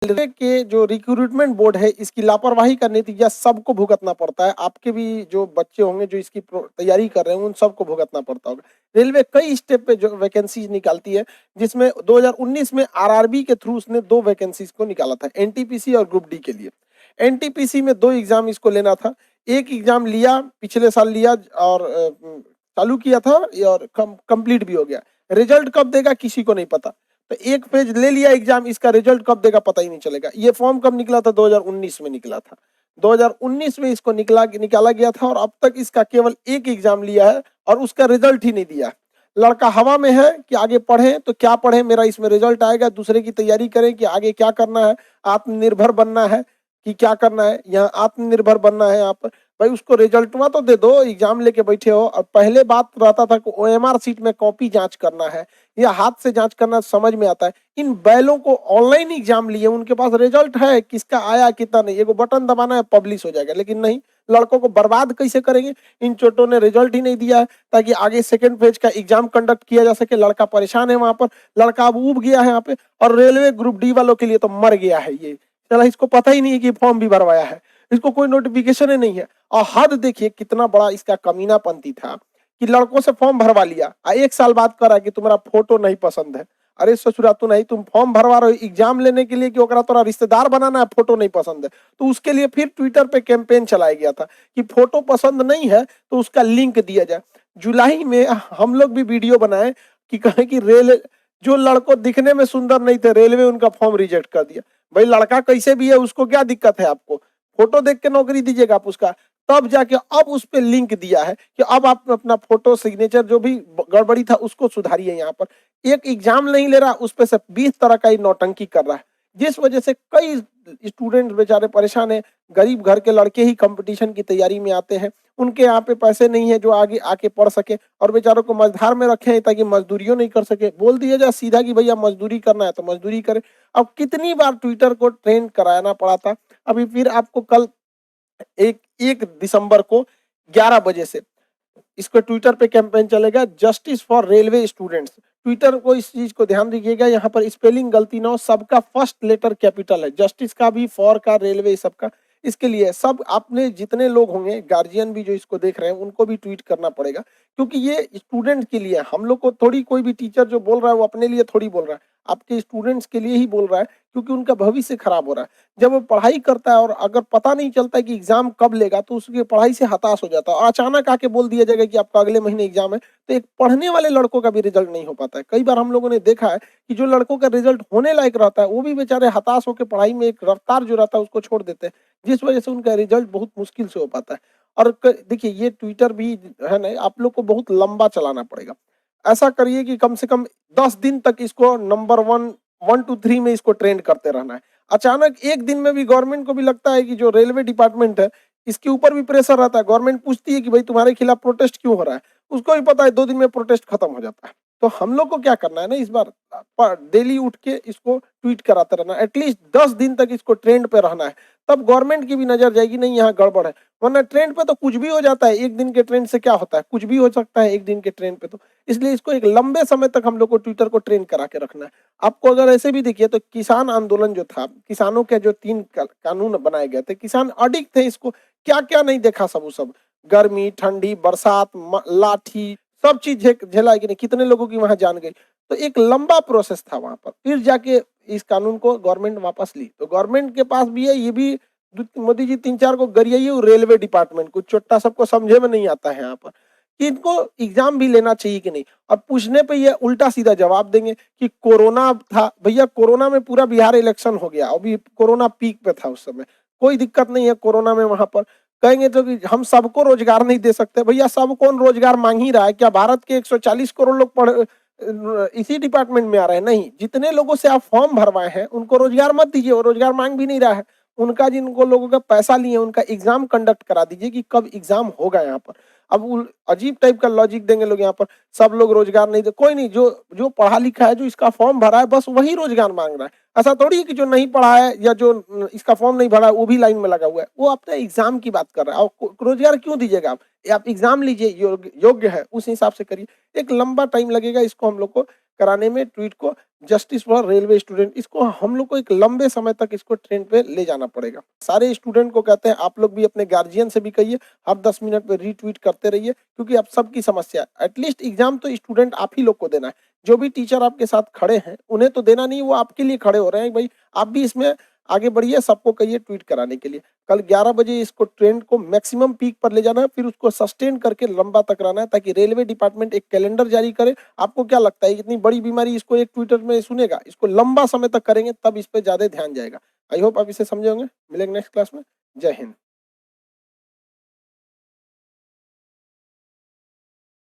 Railway के जो recruitment board है इसकी लापरवाही का नतीजा सबको भुगतना पड़ता है। आपके भी जो बच्चे होंगे जो इसकी तैयारी कर रहे हैं उन सबको भुगतना पड़ता होगा। रेलवे कई स्टेप पे जो वैकेंसीज निकालती है, जिसमें 2019 में आरआरबी के थ्रू उसने 2 वैकेंसीज को निकाला था, एनटीपीसी और ग्रुप डी के लिए। एनटीपीसी में 2 एग्जाम इसको लेना था। एक एग्जाम लिया, पिछले साल लिया और चालू किया था और कंप्लीट भी हो गया। रिजल्ट कब देगा किसी को नहीं पता। तो एक पेज ले लिया एग्जाम, इसका रिजल्ट कब देगा पता ही नहीं चलेगा। ये फॉर्म कब निकला था? 2019 में निकला था। 2019 में इसको निकाला गया था और अब तक इसका केवल एक एग्जाम लिया है और उसका रिजल्ट ही नहीं दिया। लड़का हवा में है कि आगे पढ़े तो क्या पढ़े, मेरा इसमें रिजल्ट आएगा, दूसरे की तैयारी करें कि आगे क्या करना है, आत्मनिर्भर बनना है कि क्या करना है। यहाँ आत्मनिर्भर बनना है, यहाँ पर भाई उसको रिजल्टवा तो दे दो, एग्जाम लेके बैठे हो। और पहले बात रहता था कि ओएमआर सीट में कॉपी जांच करना है या हाथ से जांच करना, समझ में आता है। इन बैलों को ऑनलाइन एग्जाम लिए, उनके पास रिजल्ट है, किसका आया कितना नहीं, एगो बटन दबाना है पब्लिश हो जाएगा। लेकिन नहीं, लड़कों को बर्बाद कैसे करेंगे? इन चोटों ने रिजल्ट ही नहीं दिया है ताकि आगे सेकंड फेज का एग्जाम कंडक्ट किया जा सके। लड़का परेशान है वहां पर, लड़का अब उब गया है यहाँ पे। और रेलवे ग्रुप डी वालों के लिए तो मर गया है ये, चला इसको पता ही नहीं है कि फॉर्म भी भरवाया है, इसको कोई नोटिफिकेशन ही नहीं है। और हद देखिए कितना बड़ा इसका कमीनापंती था कि लड़कों से फॉर्म भरवा लिया, 1 साल बाद करा कि तुम्हारा फोटो नहीं पसंद है। अरे ससुरा तो नहीं, तुम फॉर्म भरवा रहे हो एग्जाम लेने के लिए कि ओकरा तोरा रिश्तेदार बनाना है, फोटो नहीं पसंद है। तो उसके लिए फिर ट्विटर पे कैंपेन चलाया गया था कि फोटो पसंद नहीं है तो उसका लिंक दिया जाए। जुलाई में हम लोग भी वीडियो बनाए कि कहें कि रेल जो लड़कों दिखने में सुंदर नहीं थे, रेलवे उनका फॉर्म रिजेक्ट कर दिया। भाई लड़का कैसे भी है, उसको क्या दिक्कत है? आपको फोटो देख के नौकरी दीजिएगा आप उसका। तब जाके अब उस पे लिंक दिया है कि अब आप अपना फोटो सिग्नेचर जो भी गड़बड़ी था उसको सुधारिए। यहाँ पर एक एग्जाम नहीं ले रहा, उस पे से 20 तरह का ही नौटंकी कर रहा है, जिस वजह से कई स्टूडेंट बेचारे परेशान है। गरीब घर के लड़के ही कंपटीशन की तैयारी में आते हैं, उनके यहाँ पे पैसे नहीं है जो आगे आके पढ़ सके, और बेचारों को मझधार में रखे हैं ताकि मजदूरियों नहीं कर सके। बोल दिया जाए सीधा कि भैया मजदूरी करना है तो मजदूरी करे। अब कितनी बार ट्विटर को ट्रेंड कराना पड़ा था। अभी फिर आपको कल 1 दिसंबर को 11 बजे से इसको ट्विटर पे कैंपेन चलेगा, justice for railway students. Twitter को इस चीज को ध्यान दीजिएगा, यहाँ पर स्पेलिंग गलती ना हो, सबका फर्स्ट लेटर कैपिटल है, जस्टिस का भी, फॉर का, रेलवे सबका। इसके लिए सब आपने जितने लोग होंगे, गार्जियन भी जो इसको देख रहे हैं उनको भी ट्वीट करना पड़ेगा, क्योंकि ये स्टूडेंट के लिए, हम लोग को थोड़ी, कोई भी टीचर जो बोल रहा है वो अपने लिए थोड़ी बोल रहा है, आपके स्टूडेंट्स के लिए ही बोल रहा है, क्योंकि उनका भविष्य खराब हो रहा है। जब वो पढ़ाई करता है और अगर पता नहीं चलता है कि एग्जाम कब लेगा तो उसकी पढ़ाई से हताश हो जाता है, और अचानक आके बोल दिया जाएगा कि आपका अगले महीने एग्जाम है, तो एक पढ़ने वाले लड़कों का भी रिजल्ट नहीं हो पाता है। कई बार हम लोगों ने देखा है कि जो लड़कों का रिजल्ट होने लायक रहता है वो भी बेचारे हताश होकर पढ़ाई में एक रफ्तार जो रहता है उसको छोड़ देते हैं, जिस वजह से उनका रिजल्ट बहुत मुश्किल से हो पाता है। और देखिए ये ट्विटर भी है ना, आप लोग को बहुत लंबा चलाना पड़ेगा। ऐसा करिए कि कम से कम 10 दिन तक इसको नंबर 1 2 3 में इसको ट्रेंड करते रहना है। अचानक एक दिन में भी गवर्नमेंट को भी लगता है कि जो रेलवे डिपार्टमेंट है इसके ऊपर भी प्रेशर रहता है, गवर्नमेंट पूछती है कि भाई तुम्हारे खिलाफ प्रोटेस्ट क्यों हो रहा है, उसको भी पता है 2 दिन में प्रोटेस्ट खत्म हो जाता है। तो हम लोग को क्या करना है ना, इस बार डेली उठ के इसको ट्वीट कराते रहना, एटलीस्ट 10 दिन तक इसको ट्रेंड पे रहना है, तब गवर्नमेंट की भी नजर जाएगी नहीं यहाँ गड़बड़ है। वरना ट्रेंड पे तो कुछ भी हो जाता है, एक दिन के ट्रेंड से क्या होता है, कुछ भी हो सकता है एक दिन के ट्रेंड पे। तो इसलिए इसको एक लंबे समय तक हम लोग को ट्विटर को ट्रेंड करा के रखना है। आपको अगर ऐसे भी देखिए तो किसान आंदोलन जो था, किसानों के जो 3 कानून बनाए गए थे, किसान अडिग थे इसको, क्या क्या नहीं देखा, सब गर्मी ठंडी बरसात लाठी सब चीज झेला है कि नहीं, कितने लोगों की वहां जान गई। तो एक लंबा प्रोसेस था वहां पर, फिर जाके इस कानून को गवर्नमेंट वापस ली। तो गवर्नमेंट के पास भी है, ये भी मोदी जी 3 4 को गरियाइए रेलवे डिपार्टमेंट को, चोट्टा सबको समझे में नहीं आता है यहाँ पर कि इनको एग्जाम भी लेना चाहिए कि नहीं। और पूछने पे ये उल्टा सीधा जवाब देंगे कि कोरोना था। भैया कोरोना में पूरा बिहार इलेक्शन हो गया, अभी कोरोना पीक पे था उस समय, कोई दिक्कत नहीं है कोरोना में। वहां पर कहेंगे तो कि हम सबको रोजगार नहीं दे सकते, भैया सब कौन रोजगार मांग ही रहा है? क्या भारत के 140 करोड़ लोग पढ़ इसी डिपार्टमेंट में आ रहे हैं? नहीं, जितने लोगों से आप फॉर्म भरवाए हैं उनको रोजगार मत दीजिए, वो रोजगार मांग भी नहीं रहा है। उनका जिनको लोगों का पैसा लिए उनका एग्जाम कंडक्ट करा दीजिए कि कब एग्जाम होगा यहाँ पर। अब अजीब टाइप का लॉजिक देंगे लोग यहाँ पर, सब लोग रोजगार नहीं दे, कोई नहीं, जो जो पढ़ा लिखा है, जो इसका फॉर्म भरा है, बस वही रोजगार मांग रहा है। ऐसा थोड़ी है कि जो नहीं पढ़ा है या जो इसका फॉर्म नहीं भरा है वो भी लाइन में लगा हुआ है, वो अपने एग्जाम की बात कर रहा है। और रोजगार क्यों दीजिएगा आप? आप एग्जाम लीजिए, योग्य है उस हिसाब से करिए। एक लंबा टाइम लगेगा इसको हम लोग को कराने में, ट्वीट को, जस्टिस फॉर रेलवे स्टूडेंट, इसको हम लोग को एक लंबे समय तक इसको ट्रेंड पे ले जाना पड़ेगा। सारे स्टूडेंट को कहते हैं, आप लोग भी अपने गार्जियन से भी कहिए, हर 10 मिनट पे रीट्वीट करते रहिए, क्योंकि अब सबकी समस्या है। एटलीस्ट एग्जाम तो स्टूडेंट आप ही लोग को देना है। जो भी टीचर आपके साथ खड़े हैं उन्हें तो देना नहीं, वो आपके लिए खड़े हो रहे हैं भाई। आप भी इसमें आगे बढ़िए, सबको कहिए ट्वीट कराने के लिए। कल 11 बजे इसको ट्रेंड को मैक्सिमम पीक पर ले जाना है, फिर उसको सस्टेन करके लंबा तक रहना है, ताकि रेलवे डिपार्टमेंट एक कैलेंडर जारी करे। आपको क्या लगता है इतनी बड़ी बीमारी इसको एक ट्विटर में सुनेगा? इसको लंबा समय तक करेंगे तब इस पर ज्यादा ध्यान जाएगा। आई होप आप इसे समझे होंगे। मिलेंगे नेक्स्ट क्लास में। जय हिंद।